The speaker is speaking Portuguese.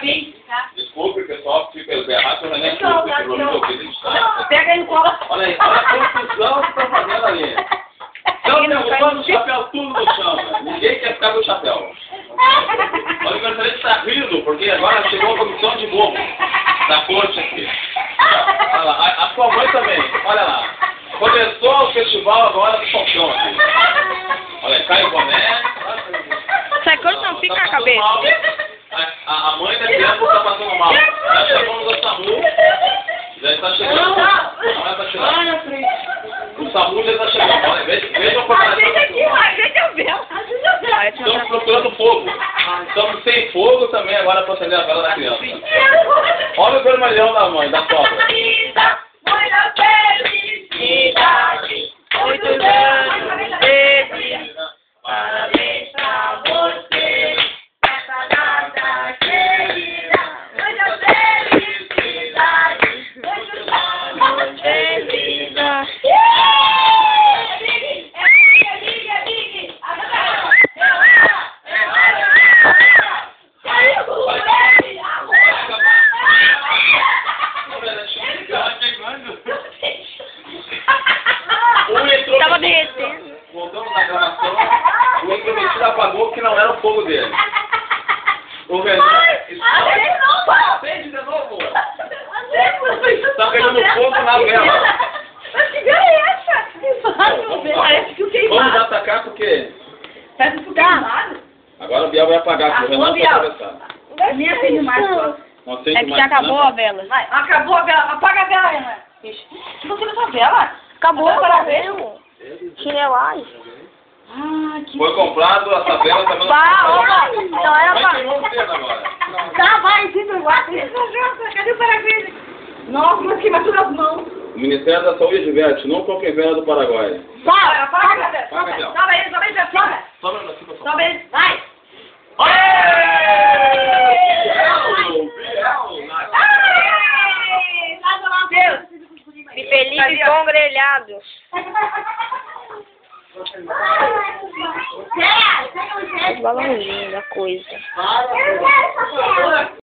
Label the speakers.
Speaker 1: parabéns.
Speaker 2: Desculpe, pessoal, que fica berrado, eu nem
Speaker 1: Pega aí no colo.
Speaker 2: Olha aí, olha a confusão que tá fazendo ali. Estão derrubando o chapéu tudo no chão, velho. Ninguém quer ficar com o chapéu. O aniversariante está rindo, porque agora chegou a comissão de bobo da corte aqui. Olha lá, a sua mãe também, olha lá. Começou o festival agora do Falcão aqui. Olha, cai o boné.
Speaker 3: Essa cor não fica a cabeça.
Speaker 2: A mãe da criança está passando mal. Já chamamos a SAMU. Já está chegando. Está chegando. O SAMU já está chegando. Olha, veja o Estamos procurando fogo. Estamos sem fogo também agora para acender a vela da criança. Olha o vermelhão da mãe, da sogra.
Speaker 3: Muita felicidade, muitos anos de vida. Parabéns pra você, essa data querida. Muita felicidade, muitos anos de vida. Tava derretendo.
Speaker 2: Voltamos na gravação, o intrometido apagou que não era o fogo dele. O acende de novo. Está pegando fogo na vela.
Speaker 1: Mas que vela é essa? Parece que o queimado.
Speaker 2: Vamos atacar porque...
Speaker 1: Parece que o queimado.
Speaker 2: Agora o Biel vai apagar, porque o Renato vai atravessar.
Speaker 1: Nem acende mais.
Speaker 2: Não acende
Speaker 3: É que
Speaker 2: mais,
Speaker 3: já acabou
Speaker 2: né?
Speaker 3: a vela.
Speaker 1: Vai, acabou a vela. Apaga a vela, Renan. Você não tá vela?
Speaker 3: Acabou,
Speaker 1: parabéns.
Speaker 3: Chinelagem.
Speaker 1: Ah, que...
Speaker 2: Foi comprado essa vela também.
Speaker 3: Então era
Speaker 2: Vai queimar o dedo agora.
Speaker 1: Tá, vai, sim, do guarda. Cadê o parabéns? Nossa, mas queima tudo as mãos.
Speaker 2: O Ministério da Saúde adverte, não compre vela do Paraguai.
Speaker 1: Vai, apaga, Biel.
Speaker 2: Apaga, Biel.
Speaker 1: Sobe ele, sobe.
Speaker 2: Sobe aqui, pessoal.
Speaker 1: Sobe ele, vai.
Speaker 3: E Felipe com grelhado. Os balãozinhos da coisa.